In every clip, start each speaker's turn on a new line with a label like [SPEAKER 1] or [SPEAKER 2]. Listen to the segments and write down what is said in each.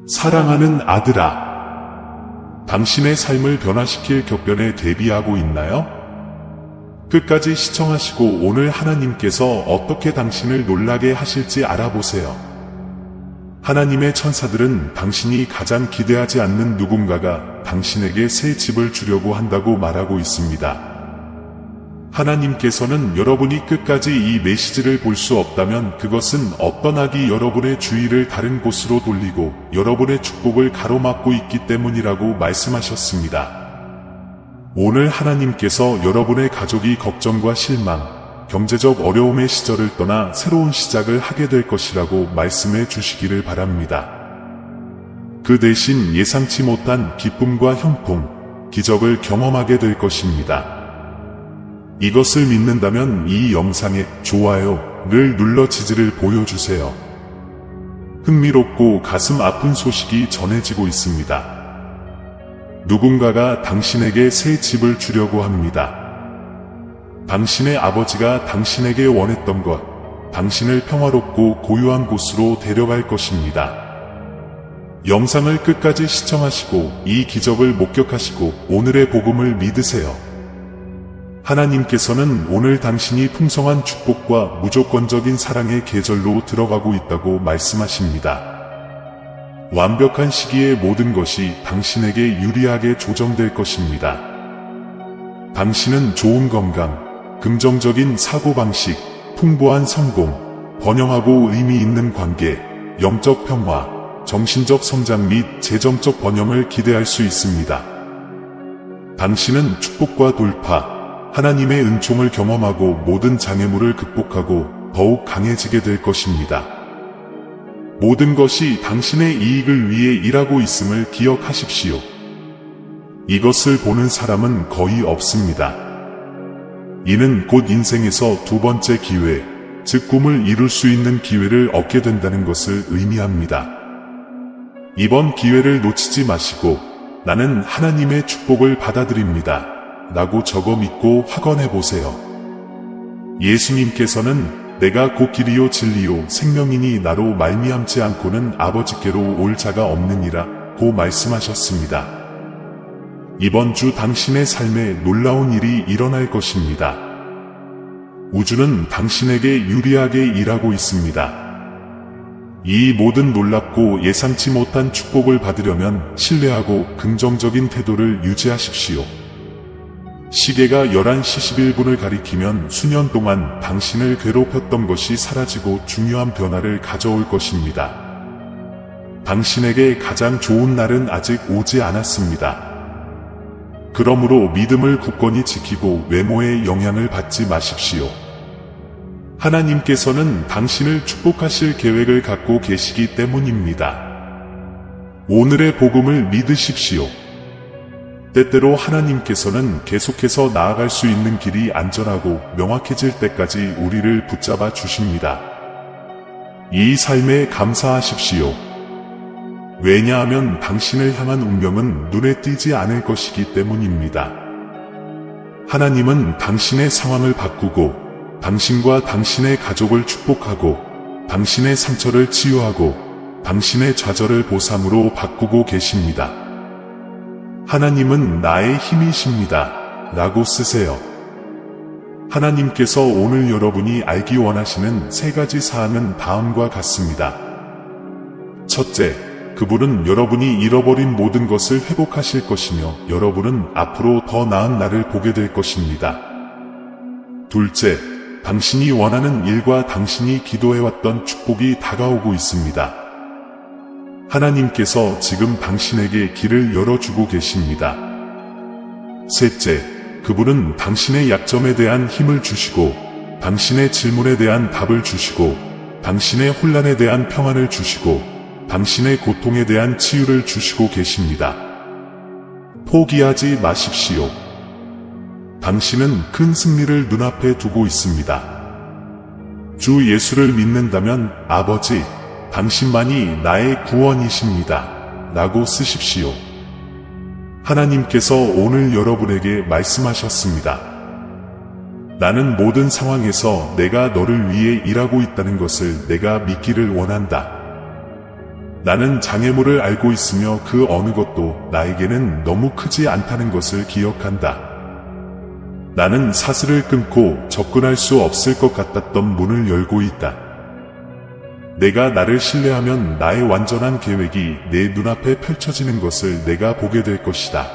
[SPEAKER 1] 사랑하는 아들아, 당신의 삶을 변화시킬 격변에 대비하고 있나요? 끝까지 시청하시고 오늘 하나님께서 어떻게 당신을 놀라게 하실지 알아보세요. 하나님의 천사들은 당신이 가장 기대하지 않는 누군가가 당신에게 새 집을 주려고 한다고 말하고 있습니다. 하나님께서는 여러분이 끝까지 이 메시지를 볼 수 없다면 그것은 어떤 악이 여러분의 주의를 다른 곳으로 돌리고 여러분의 축복을 가로막고 있기 때문이라고 말씀하셨습니다. 오늘 하나님께서 여러분의 가족이 걱정과 실망, 경제적 어려움의 시절을 떠나 새로운 시작을 하게 될 것이라고 말씀해 주시기를 바랍니다. 그 대신 예상치 못한 기쁨과 형통, 기적을 경험하게 될 것입니다. 이것을 믿는다면 이 영상에 좋아요를 눌러 지지를 보여주세요. 흥미롭고 가슴 아픈 소식이 전해지고 있습니다. 누군가가 당신에게 새 집을 주려고 합니다. 당신의 아버지가 당신에게 원했던 것, 당신을 평화롭고 고요한 곳으로 데려갈 것입니다. 영상을 끝까지 시청하시고 이 기적을 목격하시고 오늘의 복음을 믿으세요. 하나님께서는 오늘 당신이 풍성한 축복과 무조건적인 사랑의 계절로 들어가고 있다고 말씀하십니다. 완벽한 시기에 모든 것이 당신에게 유리하게 조정될 것입니다. 당신은 좋은 건강, 긍정적인 사고방식, 풍부한 성공, 번영하고 의미 있는 관계, 영적 평화, 정신적 성장 및 재정적 번영을 기대할 수 있습니다. 당신은 축복과 돌파, 하나님의 은총을 경험하고 모든 장애물을 극복하고 더욱 강해지게 될 것입니다. 모든 것이 당신의 이익을 위해 일하고 있음을 기억하십시오. 이것을 보는 사람은 거의 없습니다. 이는 곧 인생에서 두 번째 기회, 즉 꿈을 이룰 수 있는 기회를 얻게 된다는 것을 의미합니다. 이번 기회를 놓치지 마시고 나는 하나님의 축복을 받아들입니다. 라고 적어 믿고 확언해 보세요. 예수님께서는 내가 곧 길이요 진리요 생명이니 나로 말미암지 않고는 아버지께로 올 자가 없느니라 고 말씀하셨습니다. 이번 주 당신의 삶에 놀라운 일이 일어날 것입니다. 우주는 당신에게 유리하게 일하고 있습니다. 이 모든 놀랍고 예상치 못한 축복을 받으려면 신뢰하고 긍정적인 태도를 유지하십시오. 시계가 11시 11분을 가리키면 수년 동안 당신을 괴롭혔던 것이 사라지고 중요한 변화를 가져올 것입니다. 당신에게 가장 좋은 날은 아직 오지 않았습니다. 그러므로 믿음을 굳건히 지키고 외모의 영향을 받지 마십시오. 하나님께서는 당신을 축복하실 계획을 갖고 계시기 때문입니다. 오늘의 복음을 믿으십시오. 때때로 하나님께서는 계속해서 나아갈 수 있는 길이 안전하고 명확해질 때까지 우리를 붙잡아 주십니다. 이 삶에 감사하십시오. 왜냐하면 당신을 향한 운명은 눈에 띄지 않을 것이기 때문입니다. 하나님은 당신의 상황을 바꾸고 당신과 당신의 가족을 축복하고 당신의 상처를 치유하고 당신의 좌절을 보상으로 바꾸고 계십니다. 하나님은 나의 힘이십니다. 라고 쓰세요. 하나님께서 오늘 여러분이 알기 원하시는 세 가지 사항은 다음과 같습니다. 첫째, 그분은 여러분이 잃어버린 모든 것을 회복하실 것이며 여러분은 앞으로 더 나은 날을 보게 될 것입니다. 둘째, 당신이 원하는 일과 당신이 기도해왔던 축복이 다가오고 있습니다. 하나님께서 지금 당신에게 길을 열어주고 계십니다. 셋째, 그분은 당신의 약점에 대한 힘을 주시고 당신의 질문에 대한 답을 주시고 당신의 혼란에 대한 평안을 주시고 당신의 고통에 대한 치유를 주시고 계십니다. 포기하지 마십시오. 당신은 큰 승리를 눈앞에 두고 있습니다. 주 예수를 믿는다면 아버지, 당신만이 나의 구원이십니다. 라고 쓰십시오. 하나님께서 오늘 여러분에게 말씀하셨습니다. 나는 모든 상황에서 내가 너를 위해 일하고 있다는 것을 내가 믿기를 원한다. 나는 장애물을 알고 있으며 그 어느 것도 나에게는 너무 크지 않다는 것을 기억한다. 나는 사슬을 끊고 접근할 수 없을 것 같았던 문을 열고 있다. 내가 나를 신뢰하면 나의 완전한 계획이 내 눈앞에 펼쳐지는 것을 내가 보게 될 것이다.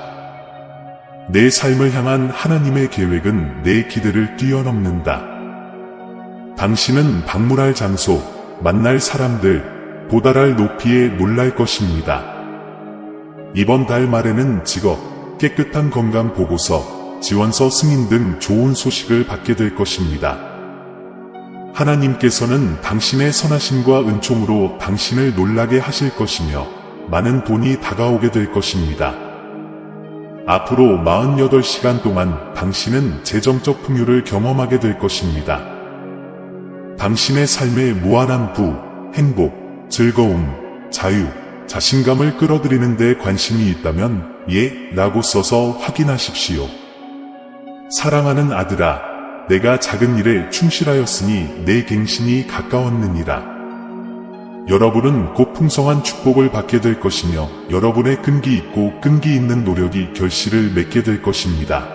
[SPEAKER 1] 내 삶을 향한 하나님의 계획은 내 기대를 뛰어넘는다. 당신은 방문할 장소, 만날 사람들, 도달할 높이에 놀랄 것입니다. 이번 달 말에는 직업, 깨끗한 건강 보고서, 지원서 승인 등 좋은 소식을 받게 될 것입니다. 하나님께서는 당신의 선하심과 은총으로 당신을 놀라게 하실 것이며 많은 돈이 다가오게 될 것입니다. 앞으로 48시간 동안 당신은 재정적 풍요를 경험하게 될 것입니다. 당신의 삶에 무한한 부, 행복, 즐거움, 자유, 자신감을 끌어들이는 데 관심이 있다면 예 라고 써서 확인하십시오. 사랑하는 아들아, 내가 작은 일에 충실하였으니 내 갱신이 가까웠느니라. 여러분은 곧 풍성한 축복을 받게 될 것이며 여러분의 끈기 있고 끈기 있는 노력이 결실을 맺게 될 것입니다.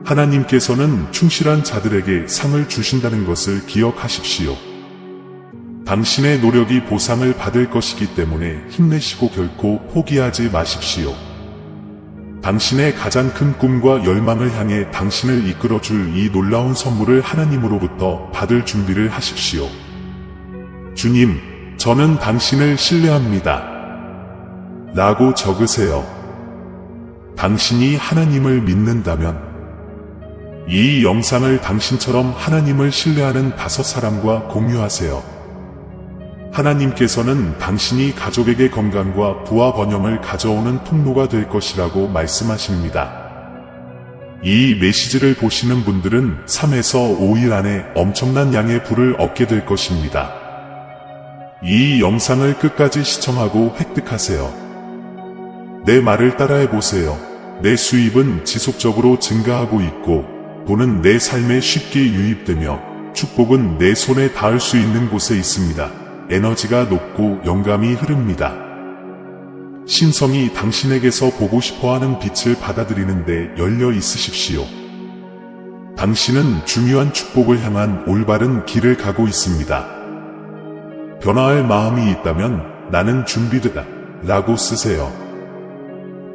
[SPEAKER 1] 하나님께서는 충실한 자들에게 상을 주신다는 것을 기억하십시오. 당신의 노력이 보상을 받을 것이기 때문에 힘내시고 결코 포기하지 마십시오. 당신의 가장 큰 꿈과 열망을 향해 당신을 이끌어줄 이 놀라운 선물을 하나님으로부터 받을 준비를 하십시오. 주님, 저는 당신을 신뢰합니다. 라고 적으세요. 당신이 하나님을 믿는다면 이 영상을 당신처럼 하나님을 신뢰하는 5사람과 공유하세요. 하나님께서는 당신이 가족에게 건강과 부와 번영을 가져오는 통로가 될 것이라고 말씀하십니다. 이 메시지를 보시는 분들은 3에서 5일 안에 엄청난 양의 부를 얻게 될 것입니다. 이 영상을 끝까지 시청하고 획득하세요. 내 말을 따라해보세요. 내 수입은 지속적으로 증가하고 있고 돈은 내 삶에 쉽게 유입되며 축복은 내 손에 닿을 수 있는 곳에 있습니다. 에너지가 높고 영감이 흐릅니다. 신성이 당신에게서 보고 싶어하는 빛을 받아들이는데 열려 있으십시오. 당신은 중요한 축복을 향한 올바른 길을 가고 있습니다. 변화할 마음이 있다면 나는 준비되다 라고 쓰세요.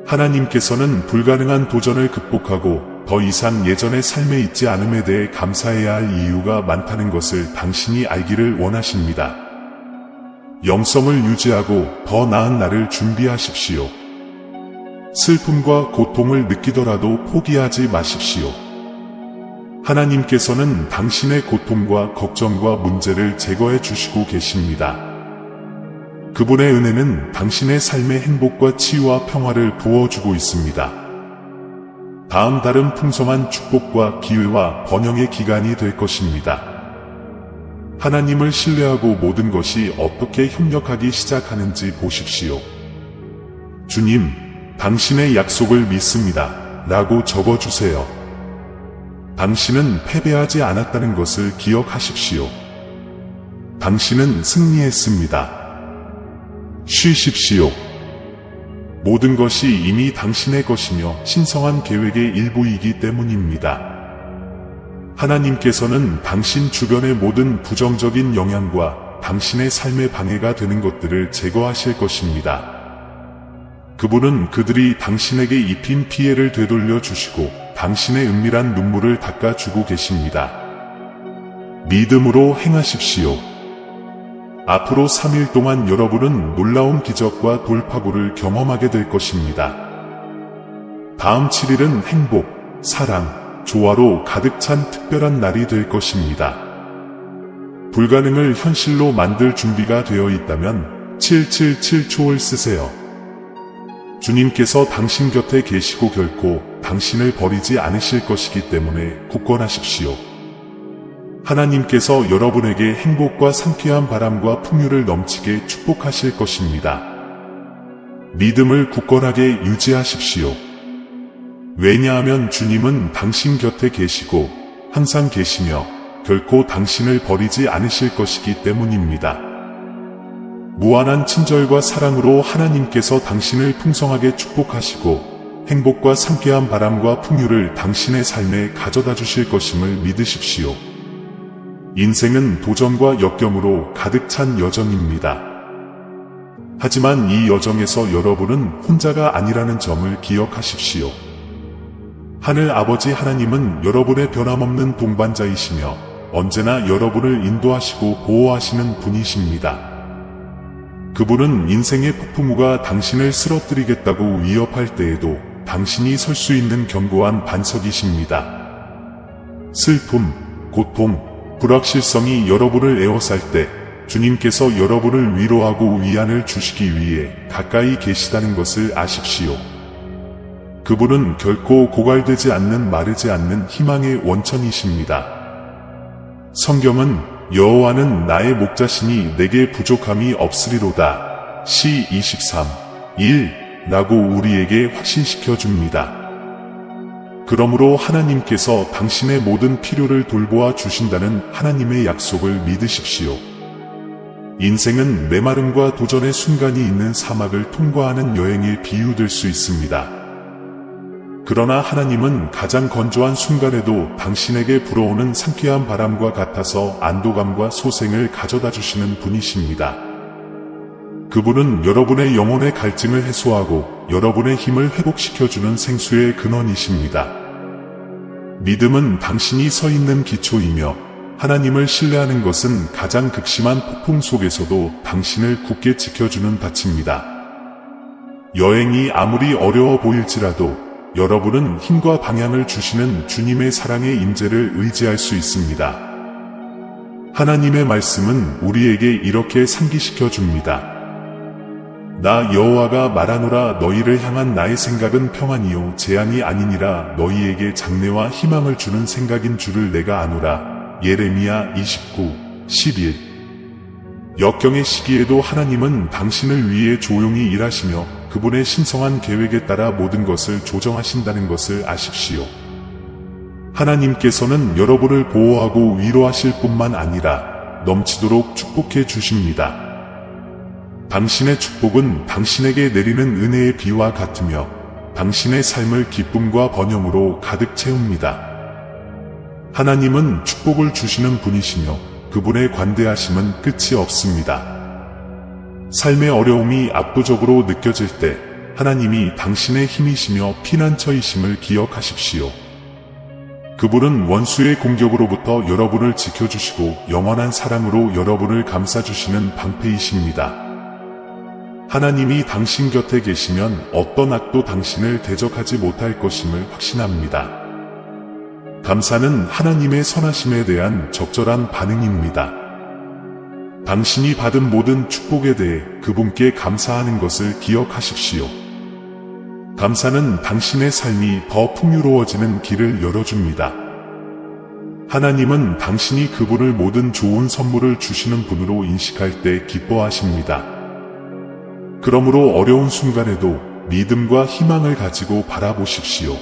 [SPEAKER 1] 하나님께서는 불가능한 도전을 극복하고 더 이상 예전의 삶에 있지 않음에 대해 감사해야 할 이유가 많다는 것을 당신이 알기를 원하십니다. 영성을 유지하고 더 나은 날을 준비하십시오. 슬픔과 고통을 느끼더라도 포기하지 마십시오. 하나님께서는 당신의 고통과 걱정과 문제를 제거해 주시고 계십니다. 그분의 은혜는 당신의 삶의 행복과 치유와 평화를 부어주고 있습니다. 다음 달은 풍성한 축복과 기회와 번영의 기간이 될 것입니다. 하나님을 신뢰하고 모든 것이 어떻게 협력하기 시작하는지 보십시오. 주님, 당신의 약속을 믿습니다. 라고 적어주세요. 당신은 패배하지 않았다는 것을 기억하십시오. 당신은 승리했습니다. 쉬십시오. 모든 것이 이미 당신의 것이며 신성한 계획의 일부이기 때문입니다. 하나님께서는 당신 주변의 모든 부정적인 영향과 당신의 삶에 방해가 되는 것들을 제거하실 것입니다. 그분은 그들이 당신에게 입힌 피해를 되돌려 주시고 당신의 은밀한 눈물을 닦아주고 계십니다. 믿음으로 행하십시오. 앞으로 3일 동안 여러분은 놀라운 기적과 돌파구를 경험하게 될 것입니다. 다음 7일은 행복, 사랑, 조화로 가득 찬 특별한 날이 될 것입니다. 불가능을 현실로 만들 준비가 되어 있다면 777초를 쓰세요. 주님께서 당신 곁에 계시고 결코 당신을 버리지 않으실 것이기 때문에 굳건하십시오. 하나님께서 여러분에게 행복과 상쾌한 바람과 풍요를 넘치게 축복하실 것입니다. 믿음을 굳건하게 유지하십시오. 왜냐하면 주님은 당신 곁에 계시고 항상 계시며 결코 당신을 버리지 않으실 것이기 때문입니다. 무한한 친절과 사랑으로 하나님께서 당신을 풍성하게 축복하시고 행복과 상쾌한 바람과 풍요를 당신의 삶에 가져다 주실 것임을 믿으십시오. 인생은 도전과 역경으로 가득 찬 여정입니다. 하지만 이 여정에서 여러분은 혼자가 아니라는 점을 기억하십시오. 하늘 아버지 하나님은 여러분의 변함없는 동반자이시며 언제나 여러분을 인도하시고 보호하시는 분이십니다. 그분은 인생의 폭풍우가 당신을 쓰러뜨리겠다고 위협할 때에도 당신이 설 수 있는 견고한 반석이십니다. 슬픔, 고통, 불확실성이 여러분을 에워쌀 때 주님께서 여러분을 위로하고 위안을 주시기 위해 가까이 계시다는 것을 아십시오. 그분은 결코 고갈되지 않는 마르지 않는 희망의 원천이십니다. 성경은 여호와는 나의 목자시니 내게 부족함이 없으리로다. 시 23, 1 라고 우리에게 확신시켜 줍니다. 그러므로 하나님께서 당신의 모든 필요를 돌보아 주신다는 하나님의 약속을 믿으십시오. 인생은 메마름과 도전의 순간이 있는 사막을 통과하는 여행에 비유될 수 있습니다. 그러나 하나님은 가장 건조한 순간에도 당신에게 불어오는 상쾌한 바람과 같아서 안도감과 소생을 가져다 주시는 분이십니다. 그분은 여러분의 영혼의 갈증을 해소하고 여러분의 힘을 회복시켜주는 생수의 근원이십니다. 믿음은 당신이 서 있는 기초이며 하나님을 신뢰하는 것은 가장 극심한 폭풍 속에서도 당신을 굳게 지켜주는 밭입니다. 여행이 아무리 어려워 보일지라도 여러분은 힘과 방향을 주시는 주님의 사랑의 임재를 의지할 수 있습니다. 하나님의 말씀은 우리에게 이렇게 상기시켜 줍니다. 나 여호와가 말하노라 너희를 향한 나의 생각은 평안이요 재앙이 아니니라 너희에게 장래와 희망을 주는 생각인 줄을 내가 아노라. 예레미야 29, 11. 역경의 시기에도 하나님은 당신을 위해 조용히 일하시며 그분의 신성한 계획에 따라 모든 것을 조정하신다는 것을 아십시오. 하나님께서는 여러분을 보호하고 위로하실 뿐만 아니라 넘치도록 축복해 주십니다. 당신의 축복은 당신에게 내리는 은혜의 비와 같으며 당신의 삶을 기쁨과 번영으로 가득 채웁니다. 하나님은 축복을 주시는 분이시며 그분의 관대하심은 끝이 없습니다. 삶의 어려움이 압도적으로 느껴질 때 하나님이 당신의 힘이시며 피난처이심을 기억하십시오. 그분은 원수의 공격으로부터 여러분을 지켜주시고 영원한 사랑으로 여러분을 감싸주시는 방패이십니다. 하나님이 당신 곁에 계시면 어떤 악도 당신을 대적하지 못할 것임을 확신합니다. 감사는 하나님의 선하심에 대한 적절한 반응입니다. 당신이 받은 모든 축복에 대해 그분께 감사하는 것을 기억하십시오. 감사는 당신의 삶이 더 풍요로워지는 길을 열어줍니다. 하나님은 당신이 그분을 모든 좋은 선물을 주시는 분으로 인식할 때 기뻐하십니다. 그러므로 어려운 순간에도 믿음과 희망을 가지고 바라보십시오.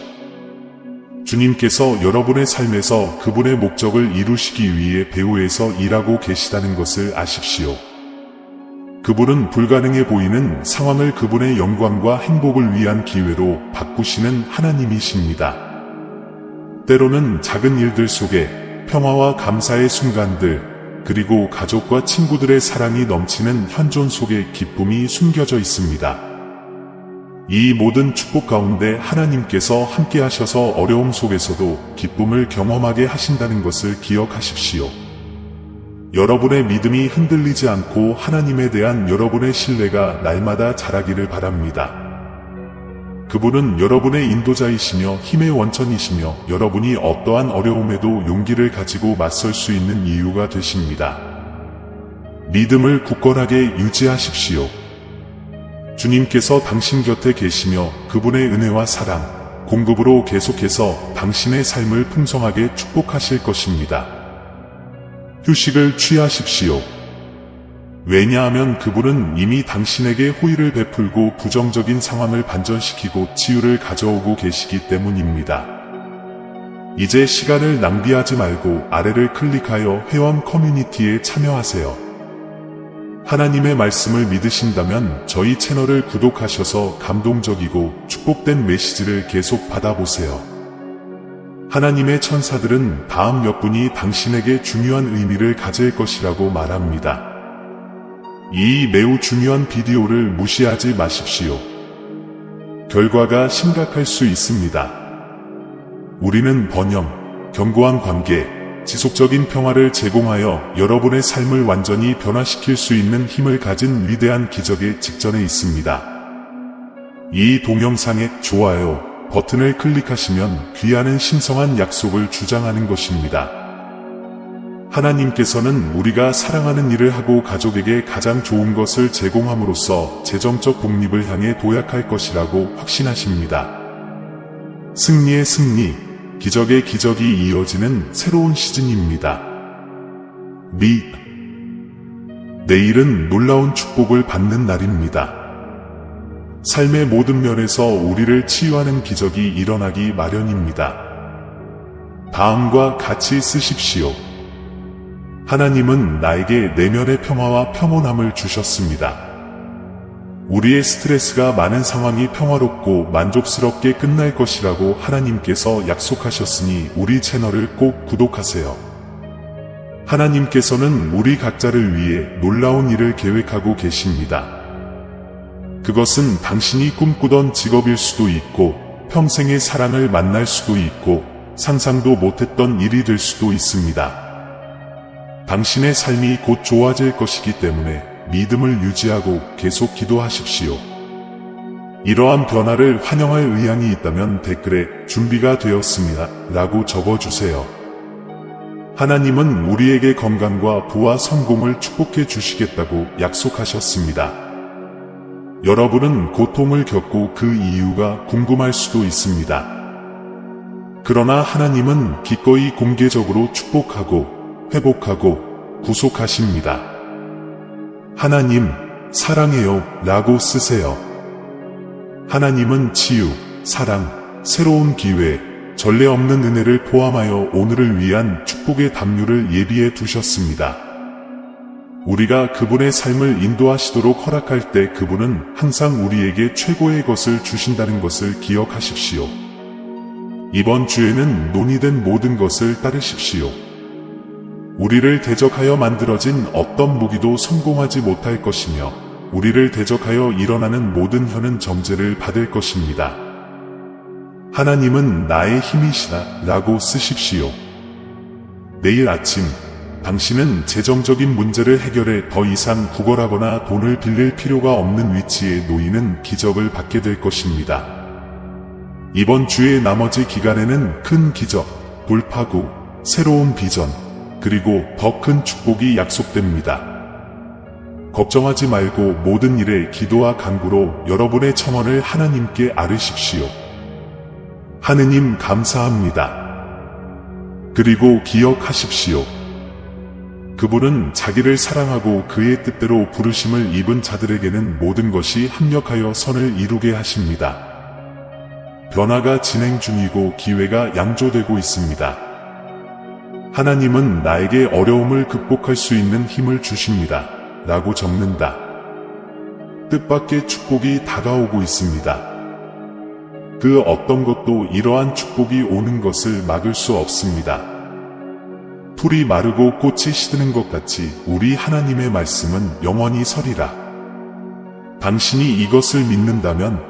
[SPEAKER 1] 주님께서 여러분의 삶에서 그분의 목적을 이루시기 위해 배후에서 일하고 계시다는 것을 아십시오. 그분은 불가능해 보이는 상황을 그분의 영광과 행복을 위한 기회로 바꾸시는 하나님이십니다. 때로는 작은 일들 속에 평화와 감사의 순간들, 그리고 가족과 친구들의 사랑이 넘치는 현존 속에 기쁨이 숨겨져 있습니다. 이 모든 축복 가운데 하나님께서 함께 하셔서 어려움 속에서도 기쁨을 경험하게 하신다는 것을 기억하십시오. 여러분의 믿음이 흔들리지 않고 하나님에 대한 여러분의 신뢰가 날마다 자라기를 바랍니다. 그분은 여러분의 인도자이시며 힘의 원천이시며 여러분이 어떠한 어려움에도 용기를 가지고 맞설 수 있는 이유가 되십니다. 믿음을 굳건하게 유지하십시오. 주님께서 당신 곁에 계시며 그분의 은혜와 사랑, 공급으로 계속해서 당신의 삶을 풍성하게 축복하실 것입니다. 휴식을 취하십시오. 왜냐하면 그분은 이미 당신에게 호의를 베풀고 부정적인 상황을 반전시키고 치유를 가져오고 계시기 때문입니다. 이제 시간을 낭비하지 말고 아래를 클릭하여 회원 커뮤니티에 참여하세요. 하나님의 말씀을 믿으신다면 저희 채널을 구독하셔서 감동적이고 축복된 메시지를 계속 받아보세요. 하나님의 천사들은 다음 몇 분이 당신에게 중요한 의미를 가질 것이라고 말합니다. 이 매우 중요한 비디오를 무시하지 마십시오. 결과가 심각할 수 있습니다. 우리는 번영, 견고한 관계, 지속적인 평화를 제공하여 여러분의 삶을 완전히 변화시킬 수 있는 힘을 가진 위대한 기적의 직전에 있습니다. 이 동영상에 좋아요 버튼을 클릭하시면 귀하는 신성한 약속을 주장하는 것입니다. 하나님께서는 우리가 사랑하는 일을 하고 가족에게 가장 좋은 것을 제공함으로써 재정적 독립을 향해 도약할 것이라고 확신하십니다. 승리의 승리, 기적의 기적이 이어지는 새로운 시즌입니다. 내일은 놀라운 축복을 받는 날입니다. 삶의 모든 면에서 우리를 치유하는 기적이 일어나기 마련입니다. 다음과 같이 쓰십시오. 하나님은 나에게 내면의 평화와 평온함을 주셨습니다. 우리의 스트레스가 많은 상황이 평화롭고 만족스럽게 끝날 것이라고 하나님께서 약속하셨으니 우리 채널을 꼭 구독하세요. 하나님께서는 우리 각자를 위해 놀라운 일을 계획하고 계십니다. 그것은 당신이 꿈꾸던 직업일 수도 있고 평생의 사랑을 만날 수도 있고 상상도 못했던 일이 될 수도 있습니다. 당신의 삶이 곧 좋아질 것이기 때문에 믿음을 유지하고 계속 기도하십시오. 이러한 변화를 환영할 의향이 있다면 댓글에 준비가 되었습니다 라고 적어주세요. 하나님은 우리에게 건강과 부와 성공을 축복해 주시겠다고 약속하셨습니다. 여러분은 고통을 겪고 그 이유가 궁금할 수도 있습니다. 그러나 하나님은 기꺼이 공개적으로 축복하고 회복하고 구속하십니다. 하나님, 사랑해요 라고 쓰세요. 하나님은 치유, 사랑, 새로운 기회, 전례 없는 은혜를 포함하여 오늘을 위한 축복의 담요를 예비해 두셨습니다. 우리가 그분의 삶을 인도하시도록 허락할 때 그분은 항상 우리에게 최고의 것을 주신다는 것을 기억하십시오. 이번 주에는 논의된 모든 것을 따르십시오. 우리를 대적하여 만들어진 어떤 무기도 성공하지 못할 것이며 우리를 대적하여 일어나는 모든 혀는 정죄를 받을 것입니다. 하나님은 나의 힘이시다 라고 쓰십시오. 내일 아침 당신은 재정적인 문제를 해결해 더 이상 구걸하거나 돈을 빌릴 필요가 없는 위치에 놓이는 기적을 받게 될 것입니다. 이번 주의 나머지 기간에는 큰 기적, 돌파구, 새로운 비전, 그리고 더 큰 축복이 약속됩니다. 걱정하지 말고 모든 일에 기도와 간구로 여러분의 청원을 하나님께 아뢰십시오. 하느님 감사합니다. 그리고 기억하십시오. 그분은 자기를 사랑하고 그의 뜻대로 부르심을 입은 자들에게는 모든 것이 합력하여 선을 이루게 하십니다. 변화가 진행 중이고 기회가 양조되고 있습니다. 하나님은 나에게 어려움을 극복할 수 있는 힘을 주십니다. 라고 적는다. 뜻밖의 축복이 다가오고 있습니다. 그 어떤 것도 이러한 축복이 오는 것을 막을 수 없습니다. 풀이 마르고 꽃이 시드는 것 같이 우리 하나님의 말씀은 영원히 서리라. 당신이 이것을 믿는다면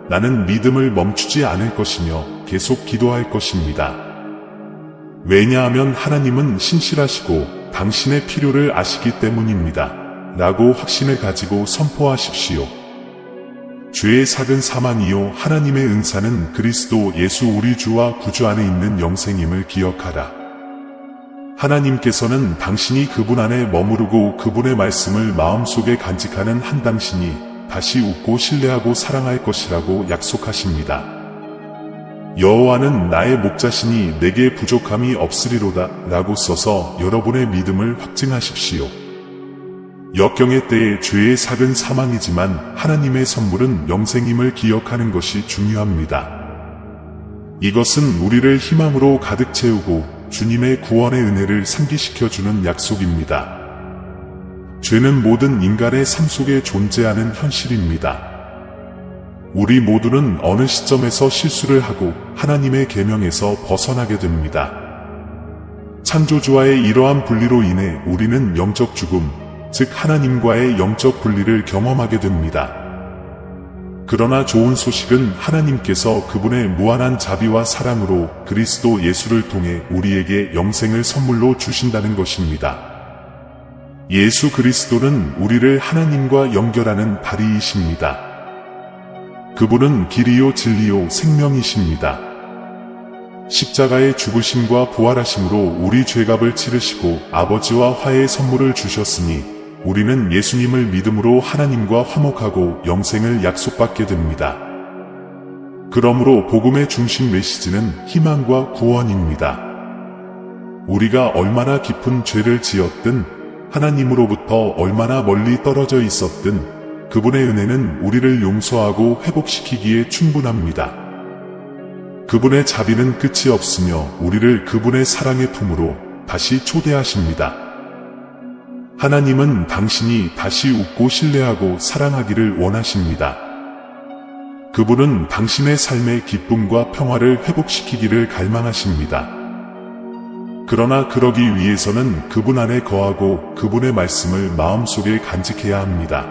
[SPEAKER 1] 나는 믿음을 멈추지 않을 것이며 계속 기도할 것입니다. 왜냐하면 하나님은 신실하시고 당신의 필요를 아시기 때문입니다. 라고 확신을 가지고 선포하십시오. 죄의 삭은 사망이요 하나님의 은사는 그리스도 예수 우리 주와 구주 안에 있는 영생임을 기억하라. 하나님께서는 당신이 그분 안에 머무르고 그분의 말씀을 마음속에 간직하는 한 당신이 다시 웃고 신뢰하고 사랑할 것이라고 약속하십니다. 여호와는 나의 목자시니 내게 부족함이 없으리로다 라고 써서 여러분의 믿음을 확증하십시오. 역경의 때에 죄의 삭은 사망이지만 하나님의 선물은 영생임을 기억하는 것이 중요합니다. 이것은 우리를 희망으로 가득 채우고 주님의 구원의 은혜를 상기시켜주는 약속입니다. 죄는 모든 인간의 삶 속에 존재하는 현실입니다. 우리 모두는 어느 시점에서 실수를 하고 하나님의 계명에서 벗어나게 됩니다. 창조주와의 이러한 분리로 인해 우리는 영적 죽음, 즉 하나님과의 영적 분리를 경험하게 됩니다. 그러나 좋은 소식은 하나님께서 그분의 무한한 자비와 사랑으로 그리스도 예수를 통해 우리에게 영생을 선물로 주신다는 것입니다. 예수 그리스도는 우리를 하나님과 연결하는 다리이십니다. 그분은 길이요 진리요 생명이십니다. 십자가의 죽으심과 부활하심으로 우리 죄값을 치르시고 아버지와 화해의 선물을 주셨으니 우리는 예수님을 믿음으로 하나님과 화목하고 영생을 약속받게 됩니다. 그러므로 복음의 중심 메시지는 희망과 구원입니다. 우리가 얼마나 깊은 죄를 지었든 하나님으로부터 얼마나 멀리 떨어져 있었든 그분의 은혜는 우리를 용서하고 회복시키기에 충분합니다. 그분의 자비는 끝이 없으며 우리를 그분의 사랑의 품으로 다시 초대하십니다. 하나님은 당신이 다시 웃고 신뢰하고 사랑하기를 원하십니다. 그분은 당신의 삶의 기쁨과 평화를 회복시키기를 갈망하십니다. 그러나 그러기 위해서는 그분 안에 거하고 그분의 말씀을 마음속에 간직해야 합니다.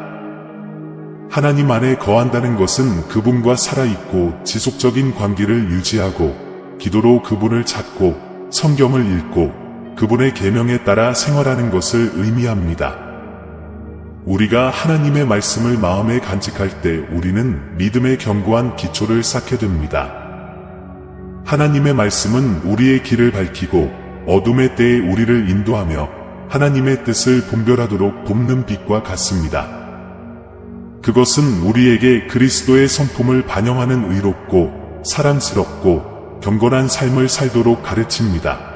[SPEAKER 1] 하나님 안에 거한다는 것은 그분과 살아있고 지속적인 관계를 유지하고 기도로 그분을 찾고 성경을 읽고 그분의 계명에 따라 생활하는 것을 의미합니다. 우리가 하나님의 말씀을 마음에 간직할 때 우리는 믿음의 견고한 기초를 쌓게 됩니다. 하나님의 말씀은 우리의 길을 밝히고 어둠의 때에 우리를 인도하며 하나님의 뜻을 분별하도록 돕는 빛과 같습니다. 그것은 우리에게 그리스도의 성품을 반영하는 의롭고 사랑스럽고 경건한 삶을 살도록 가르칩니다.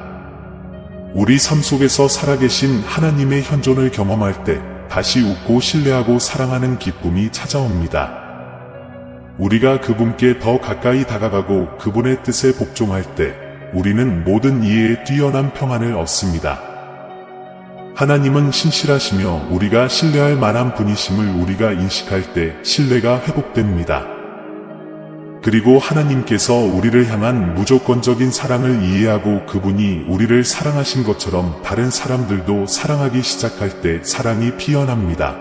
[SPEAKER 1] 우리 삶 속에서 살아계신 하나님의 현존을 경험할 때 다시 웃고 신뢰하고 사랑하는 기쁨이 찾아옵니다. 우리가 그분께 더 가까이 다가가고 그분의 뜻에 복종할 때 우리는 모든 이해에 뛰어난 평안을 얻습니다. 하나님은 신실하시며 우리가 신뢰할 만한 분이심을 우리가 인식할 때 신뢰가 회복됩니다. 그리고 하나님께서 우리를 향한 무조건적인 사랑을 이해하고 그분이 우리를 사랑하신 것처럼 다른 사람들도 사랑하기 시작할 때 사랑이 피어납니다.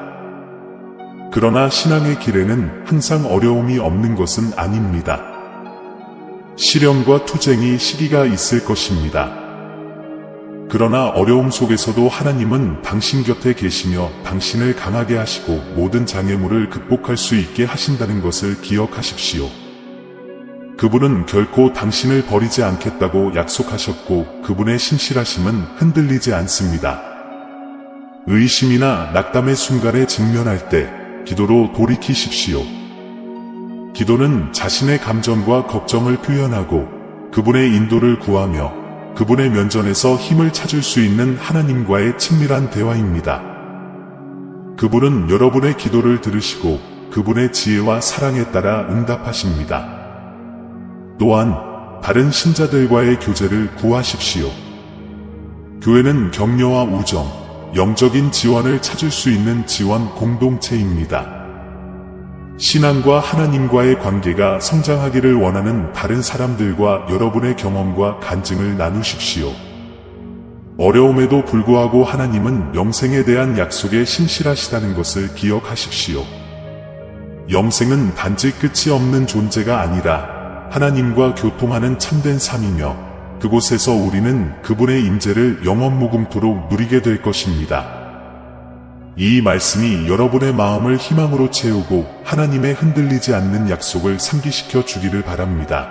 [SPEAKER 1] 그러나 신앙의 길에는 항상 어려움이 없는 것은 아닙니다. 시련과 투쟁이 시기가 있을 것입니다. 그러나 어려움 속에서도 하나님은 당신 곁에 계시며 당신을 강하게 하시고 모든 장애물을 극복할 수 있게 하신다는 것을 기억하십시오. 그분은 결코 당신을 버리지 않겠다고 약속하셨고 그분의 신실하심은 흔들리지 않습니다. 의심이나 낙담의 순간에 직면할 때 기도로 돌이키십시오. 기도는 자신의 감정과 걱정을 표현하고 그분의 인도를 구하며 그분의 면전에서 힘을 찾을 수 있는 하나님과의 친밀한 대화입니다. 그분은 여러분의 기도를 들으시고 그분의 지혜와 사랑에 따라 응답하십니다. 또한 다른 신자들과의 교제를 구하십시오. 교회는 격려와 우정, 영적인 지원을 찾을 수 있는 지원 공동체입니다. 신앙과 하나님과의 관계가 성장하기를 원하는 다른 사람들과 여러분의 경험과 간증을 나누십시오. 어려움에도 불구하고 하나님은 영생에 대한 약속에 신실하시다는 것을 기억하십시오. 영생은 단지 끝이 없는 존재가 아니라 하나님과 교통하는 참된 삶이며 그곳에서 우리는 그분의 임재를 영원무궁토록 누리게 될 것입니다. 이 말씀이 여러분의 마음을 희망으로 채우고 하나님의 흔들리지 않는 약속을 상기시켜 주기를 바랍니다.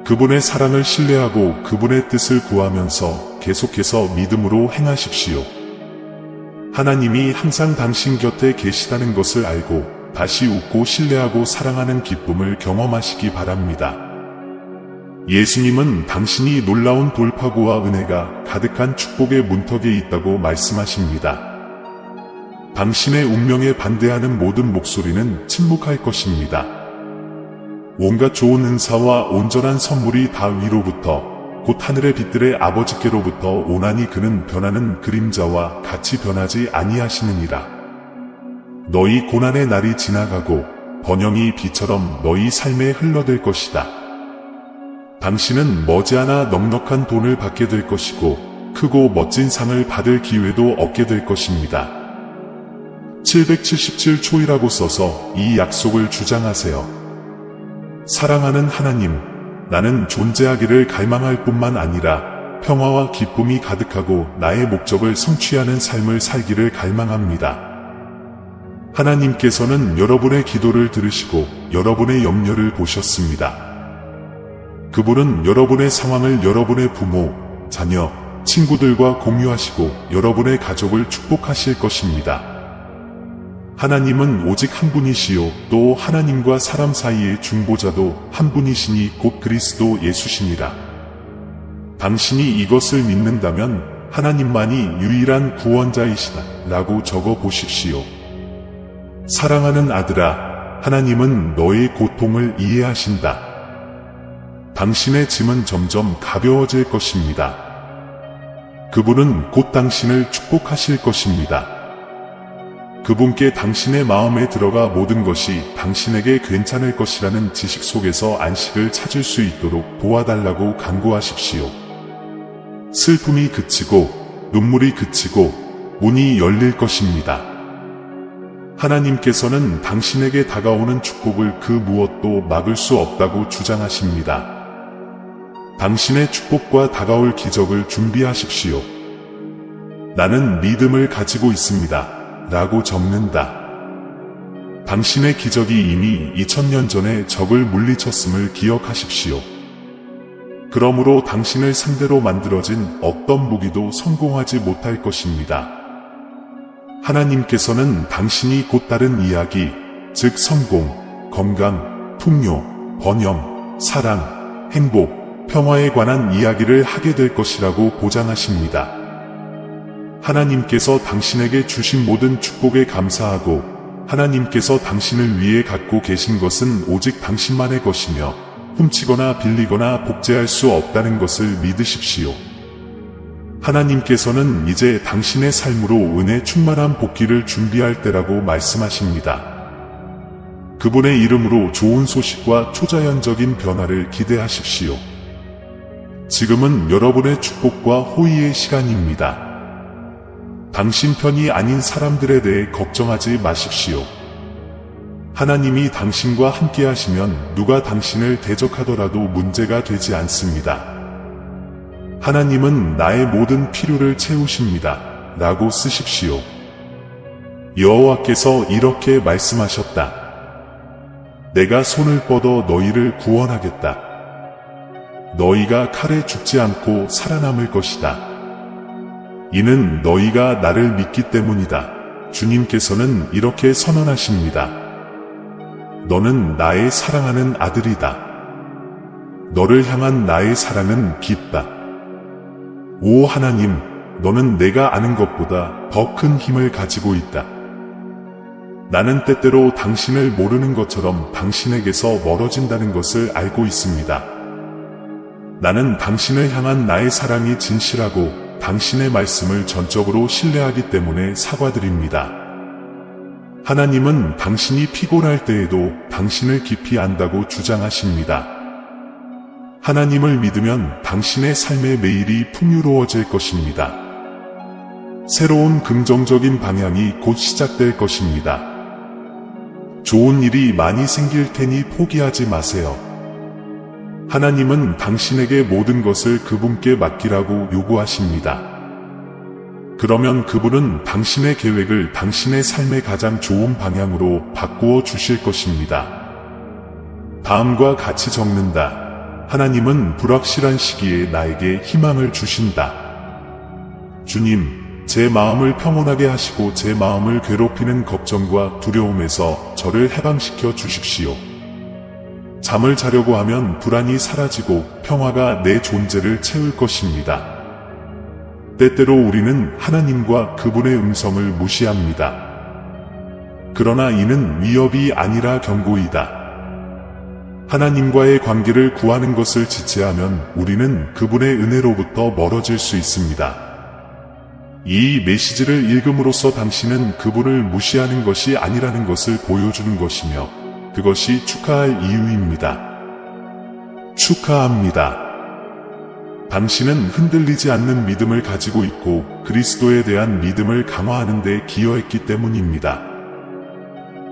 [SPEAKER 1] 그분의 사랑을 신뢰하고 그분의 뜻을 구하면서 계속해서 믿음으로 행하십시오. 하나님이 항상 당신 곁에 계시다는 것을 알고 다시 웃고 신뢰하고 사랑하는 기쁨을 경험하시기 바랍니다. 예수님은 당신이 놀라운 돌파구와 은혜가 가득한 축복의 문턱에 있다고 말씀하십니다. 당신의 운명에 반대하는 모든 목소리는 침묵할 것입니다. 온갖 좋은 은사와 온전한 선물이 다 위로부터 곧 하늘의 빛들의 아버지께로부터 오나니 그는 변하는 그림자와 같이 변하지 아니하시느니라. 너희 고난의 날이 지나가고 번영이 비처럼 너희 삶에 흘러들 것이다. 당신은 머지않아 넉넉한 돈을 받게 될 것이고 크고 멋진 상을 받을 기회도 얻게 될 것입니다. 777초이라고 써서 이 약속을 주장하세요. 사랑하는 하나님, 나는 존재하기를 갈망할 뿐만 아니라 평화와 기쁨이 가득하고 나의 목적을 성취하는 삶을 살기를 갈망합니다. 하나님께서는 여러분의 기도를 들으시고 여러분의 염려를 보셨습니다. 그분은 여러분의 상황을 여러분의 부모, 자녀, 친구들과 공유하시고 여러분의 가족을 축복하실 것입니다. 하나님은 오직 한 분이시요 또 하나님과 사람 사이의 중보자도 한 분이시니 곧 그리스도 예수시니라. 당신이 이것을 믿는다면 하나님만이 유일한 구원자이시다 라고 적어 보십시오. 사랑하는 아들아, 하나님은 너의 고통을 이해하신다. 당신의 짐은 점점 가벼워질 것입니다. 그분은 곧 당신을 축복하실 것입니다. 그분께 당신의 마음에 들어가 모든 것이 당신에게 괜찮을 것이라는 지식 속에서 안식을 찾을 수 있도록 도와달라고 간구하십시오. 슬픔이 그치고 눈물이 그치고 문이 열릴 것입니다. 하나님께서는 당신에게 다가오는 축복을 그 무엇도 막을 수 없다고 주장하십니다. 당신의 축복과 다가올 기적을 준비하십시오. 나는 믿음을 가지고 있습니다. 라고 적는다. 당신의 기적이 이미 2000년 전에 적을 물리쳤음을 기억하십시오. 그러므로 당신을 상대로 만들어진 어떤 무기도 성공하지 못할 것입니다. 하나님께서는 당신이 곧 다른 이야기, 즉 성공, 건강, 풍요, 번영, 사랑, 행복, 평화에 관한 이야기를 하게 될 것이라고 보장하십니다. 하나님께서 당신에게 주신 모든 축복에 감사하고 하나님께서 당신을 위해 갖고 계신 것은 오직 당신만의 것이며 훔치거나 빌리거나 복제할 수 없다는 것을 믿으십시오. 하나님께서는 이제 당신의 삶으로 은혜 충만한 복귀를 준비할 때라고 말씀하십니다. 그분의 이름으로 좋은 소식과 초자연적인 변화를 기대하십시오. 지금은 여러분의 축복과 호의의 시간입니다. 당신 편이 아닌 사람들에 대해 걱정하지 마십시오. 하나님이 당신과 함께 하시면 누가 당신을 대적하더라도 문제가 되지 않습니다. 하나님은 나의 모든 필요를 채우십니다. 라고 쓰십시오. 여호와께서 이렇게 말씀하셨다. 내가 손을 뻗어 너희를 구원하겠다. 너희가 칼에 죽지 않고 살아남을 것이다. 이는 너희가 나를 믿기 때문이다. 주님께서는 이렇게 선언하십니다. 너는 나의 사랑하는 아들이다. 너를 향한 나의 사랑은 깊다. 오 하나님, 너는 내가 아는 것보다 더 큰 힘을 가지고 있다. 나는 때때로 당신을 모르는 것처럼 당신에게서 멀어진다는 것을 알고 있습니다. 나는 당신을 향한 나의 사랑이 진실하고 당신의 말씀을 전적으로 신뢰하기 때문에 사과드립니다. 하나님은 당신이 피곤할 때에도 당신을 깊이 안다고 주장하십니다. 하나님을 믿으면 당신의 삶의 매일이 풍요로워질 것입니다. 새로운 긍정적인 방향이 곧 시작될 것입니다. 좋은 일이 많이 생길 테니 포기하지 마세요. 하나님은 당신에게 모든 것을 그분께 맡기라고 요구하십니다. 그러면 그분은 당신의 계획을 당신의 삶의 가장 좋은 방향으로 바꾸어 주실 것입니다. 다음과 같이 적는다. 하나님은 불확실한 시기에 나에게 희망을 주신다. 주님, 제 마음을 평온하게 하시고 제 마음을 괴롭히는 걱정과 두려움에서 저를 해방시켜 주십시오. 잠을 자려고 하면 불안이 사라지고 평화가 내 존재를 채울 것입니다. 때때로 우리는 하나님과 그분의 음성을 무시합니다. 그러나 이는 위협이 아니라 경고이다. 하나님과의 관계를 구하는 것을 지체하면 우리는 그분의 은혜로부터 멀어질 수 있습니다. 이 메시지를 읽음으로써 당신은 그분을 무시하는 것이 아니라는 것을 보여주는 것이며 그것이 축하할 이유입니다. 축하합니다. 당신은 흔들리지 않는 믿음을 가지고 있고 그리스도에 대한 믿음을 강화하는 데 기여했기 때문입니다.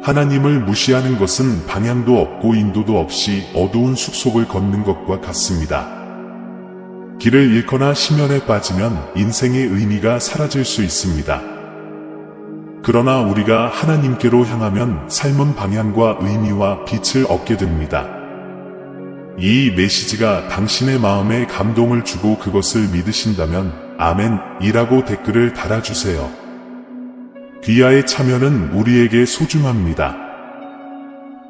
[SPEAKER 1] 하나님을 무시하는 것은 방향도 없고 인도도 없이 어두운 숲속을 걷는 것과 같습니다. 길을 잃거나 심연에 빠지면 인생의 의미가 사라질 수 있습니다. 그러나 우리가 하나님께로 향하면 삶은 방향과 의미와 빛을 얻게 됩니다. 이 메시지가 당신의 마음에 감동을 주고 그것을 믿으신다면 아멘이라고 댓글을 달아주세요. 귀하의 참여는 우리에게 소중합니다.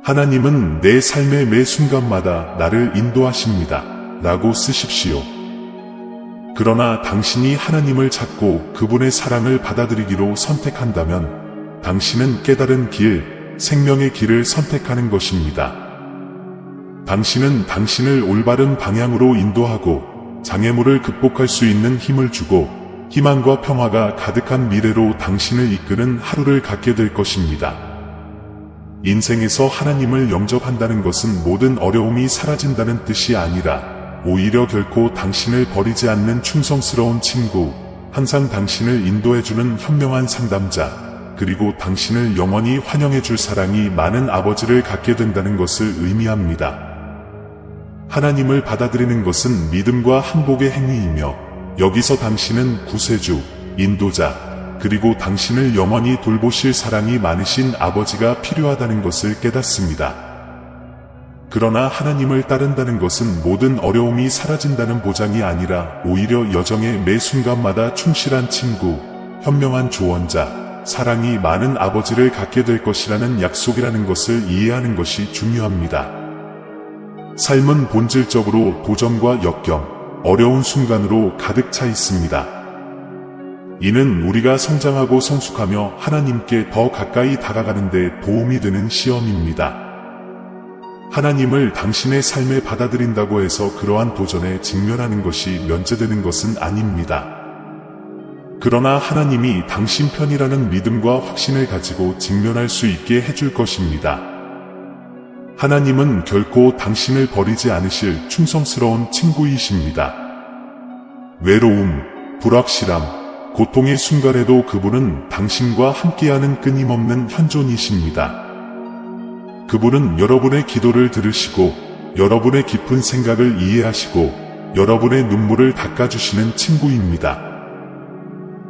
[SPEAKER 1] 하나님은 내 삶의 매 순간마다 나를 인도하십니다. 라고 쓰십시오. 그러나 당신이 하나님을 찾고 그분의 사랑을 받아들이기로 선택한다면 당신은 깨달은 길, 생명의 길을 선택하는 것입니다. 당신은 당신을 올바른 방향으로 인도하고 장애물을 극복할 수 있는 힘을 주고 희망과 평화가 가득한 미래로 당신을 이끄는 하루를 갖게 될 것입니다. 인생에서 하나님을 영접한다는 것은 모든 어려움이 사라진다는 뜻이 아니라 오히려 결코 당신을 버리지 않는 충성스러운 친구, 항상 당신을 인도해주는 현명한 상담자, 그리고 당신을 영원히 환영해줄 사랑이 많은 아버지를 갖게 된다는 것을 의미합니다. 하나님을 받아들이는 것은 믿음과 항복의 행위이며 여기서 당신은 구세주, 인도자, 그리고 당신을 영원히 돌보실 사랑이 많으신 아버지가 필요하다는 것을 깨닫습니다. 그러나 하나님을 따른다는 것은 모든 어려움이 사라진다는 보장이 아니라 오히려 여정의 매 순간마다 충실한 친구, 현명한 조언자, 사랑이 많은 아버지를 갖게 될 것이라는 약속이라는 것을 이해하는 것이 중요합니다. 삶은 본질적으로 도전과 역경, 어려운 순간으로 가득 차 있습니다. 이는 우리가 성장하고 성숙하며 하나님께 더 가까이 다가가는 데 도움이 되는 시험입니다. 하나님을 당신의 삶에 받아들인다고 해서 그러한 도전에 직면하는 것이 면제되는 것은 아닙니다. 그러나 하나님이 당신 편이라는 믿음과 확신을 가지고 직면할 수 있게 해줄 것입니다. 하나님은 결코 당신을 버리지 않으실 충성스러운 친구이십니다. 외로움, 불확실함, 고통의 순간에도 그분은 당신과 함께하는 끊임없는 현존이십니다. 그분은 여러분의 기도를 들으시고 여러분의 깊은 생각을 이해하시고 여러분의 눈물을 닦아주시는 친구입니다.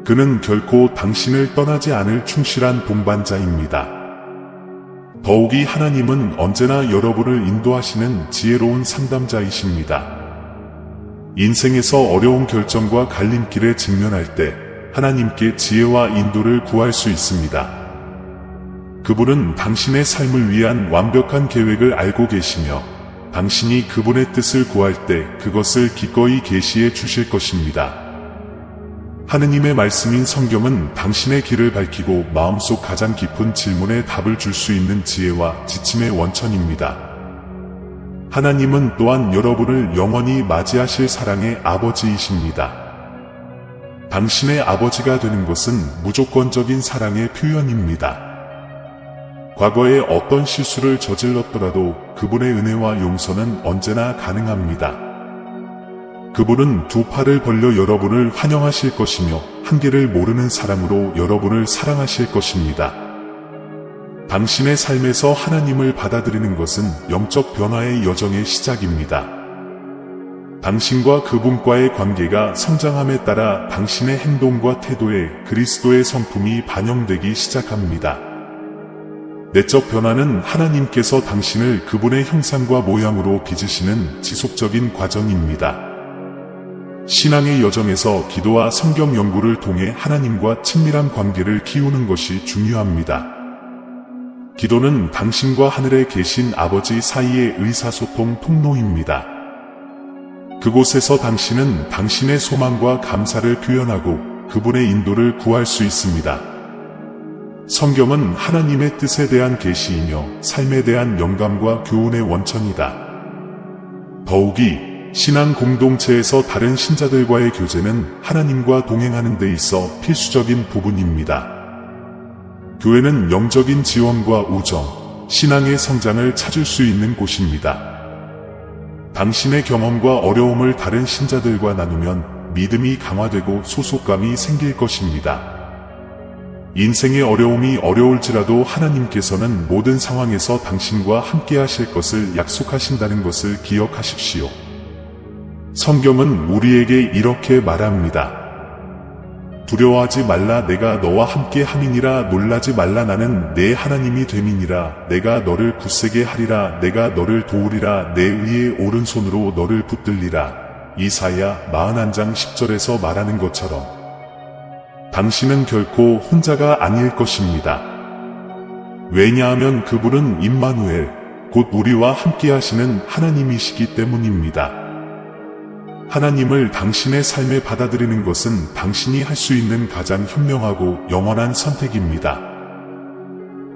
[SPEAKER 1] 그는 결코 당신을 떠나지 않을 충실한 동반자입니다. 더욱이 하나님은 언제나 여러분을 인도하시는 지혜로운 상담자이십니다. 인생에서 어려운 결정과 갈림길에 직면할 때 하나님께 지혜와 인도를 구할 수 있습니다. 그분은 당신의 삶을 위한 완벽한 계획을 알고 계시며 당신이 그분의 뜻을 구할 때 그것을 기꺼이 계시해 주실 것입니다. 하느님의 말씀인 성경은 당신의 길을 밝히고 마음속 가장 깊은 질문에 답을 줄 수 있는 지혜와 지침의 원천입니다. 하나님은 또한 여러분을 영원히 맞이하실 사랑의 아버지이십니다. 당신의 아버지가 되는 것은 무조건적인 사랑의 표현입니다. 과거에 어떤 실수를 저질렀더라도 그분의 은혜와 용서는 언제나 가능합니다. 그분은 두 팔을 벌려 여러분을 환영하실 것이며 한계를 모르는 사랑으로 여러분을 사랑하실 것입니다. 당신의 삶에서 하나님을 받아들이는 것은 영적 변화의 여정의 시작입니다. 당신과 그분과의 관계가 성장함에 따라 당신의 행동과 태도에 그리스도의 성품이 반영되기 시작합니다. 내적 변화는 하나님께서 당신을 그분의 형상과 모양으로 빚으시는 지속적인 과정입니다. 신앙의 여정에서 기도와 성경 연구를 통해 하나님과 친밀한 관계를 키우는 것이 중요합니다. 기도는 당신과 하늘에 계신 아버지 사이의 의사소통 통로입니다. 그곳에서 당신은 당신의 소망과 감사를 표현하고 그분의 인도를 구할 수 있습니다. 성경은 하나님의 뜻에 대한 계시이며 삶에 대한 영감과 교훈의 원천이다. 더욱이 신앙 공동체에서 다른 신자들과의 교제는 하나님과 동행하는 데 있어 필수적인 부분입니다. 교회는 영적인 지원과 우정, 신앙의 성장을 찾을 수 있는 곳입니다. 당신의 경험과 어려움을 다른 신자들과 나누면 믿음이 강화되고 소속감이 생길 것입니다. 인생의 어려움이 어려울지라도 하나님께서는 모든 상황에서 당신과 함께 하실 것을 약속하신다는 것을 기억하십시오. 성경은 우리에게 이렇게 말합니다. 두려워하지 말라, 내가 너와 함께 함이니라. 놀라지 말라, 나는 내 하나님이 됨이니라. 내가 너를 굳세게 하리라. 내가 너를 도우리라. 내 의의 오른손으로 너를 붙들리라. 이사야 41장 10절에서 말하는 것처럼 당신은 결코 혼자가 아닐 것입니다. 왜냐하면 그분은 임마누엘, 곧 우리와 함께 하시는 하나님이시기 때문입니다. 하나님을 당신의 삶에 받아들이는 것은 당신이 할 수 있는 가장 현명하고 영원한 선택입니다.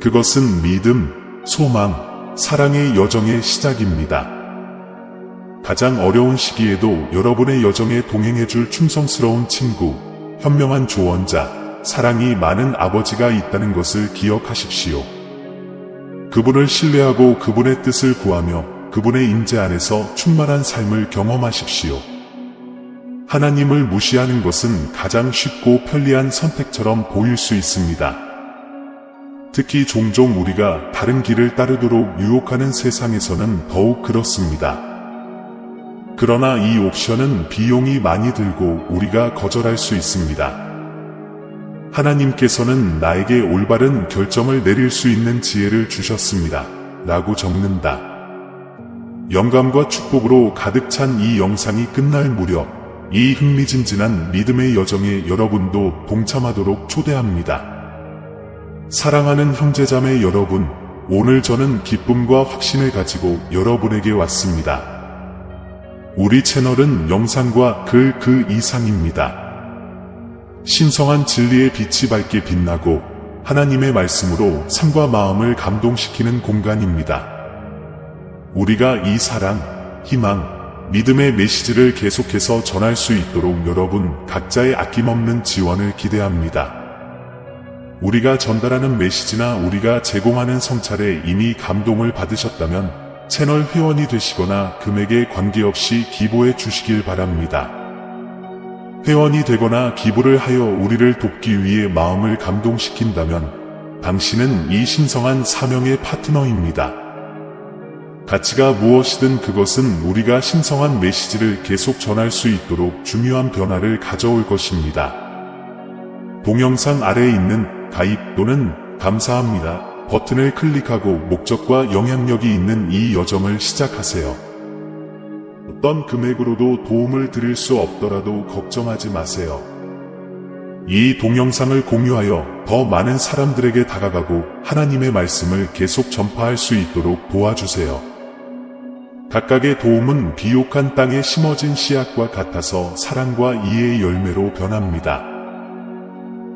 [SPEAKER 1] 그것은 믿음, 소망, 사랑의 여정의 시작입니다. 가장 어려운 시기에도 여러분의 여정에 동행해줄 충성스러운 친구, 현명한 조언자, 사랑이 많은 아버지가 있다는 것을 기억하십시오. 그분을 신뢰하고 그분의 뜻을 구하며 그분의 임재 안에서 충만한 삶을 경험하십시오. 하나님을 무시하는 것은 가장 쉽고 편리한 선택처럼 보일 수 있습니다. 특히 종종 우리가 다른 길을 따르도록 유혹하는 세상에서는 더욱 그렇습니다. 그러나 이 옵션은 비용이 많이 들고 우리가 거절할 수 있습니다. 하나님께서는 나에게 올바른 결정을 내릴 수 있는 지혜를 주셨습니다. 라고 적는다. 영감과 축복으로 가득 찬 이 영상이 끝날 무렵 이 흥미진진한 믿음의 여정에 여러분도 동참하도록 초대합니다. 사랑하는 형제자매 여러분, 오늘 저는 기쁨과 확신을 가지고 여러분에게 왔습니다. 우리 채널은 영상과 글 그 이상입니다. 신성한 진리의 빛이 밝게 빛나고 하나님의 말씀으로 삶과 마음을 감동시키는 공간입니다. 우리가 이 사랑, 희망, 믿음의 메시지를 계속해서 전할 수 있도록 여러분 각자의 아낌없는 지원을 기대합니다. 우리가 전달하는 메시지나 우리가 제공하는 성찰에 이미 감동을 받으셨다면 채널 회원이 되시거나 금액에 관계없이 기부해 주시길 바랍니다. 회원이 되거나 기부를 하여 우리를 돕기 위해 마음을 감동시킨다면 당신은 이 신성한 사명의 파트너입니다. 가치가 무엇이든 그것은 우리가 신성한 메시지를 계속 전할 수 있도록 중요한 변화를 가져올 것입니다. 동영상 아래에 있는 가입 또는 감사합니다 버튼을 클릭하고 목적과 영향력이 있는 이 여정을 시작하세요. 어떤 금액으로도 도움을 드릴 수 없더라도 걱정하지 마세요. 이 동영상을 공유하여 더 많은 사람들에게 다가가고 하나님의 말씀을 계속 전파할 수 있도록 도와주세요. 각각의 도움은 비옥한 땅에 심어진 씨앗과 같아서 사랑과 이해의 열매로 변합니다.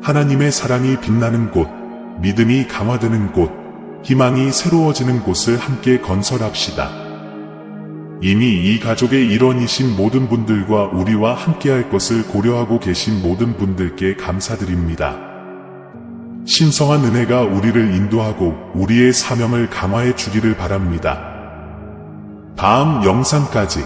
[SPEAKER 1] 하나님의 사랑이 빛나는 곳, 믿음이 강화되는 곳, 희망이 새로워지는 곳을 함께 건설합시다. 이미 이 가족의 일원이신 모든 분들과 우리와 함께할 것을 고려하고 계신 모든 분들께 감사드립니다. 신성한 은혜가 우리를 인도하고 우리의 사명을 강화해 주기를 바랍니다. 다음 영상까지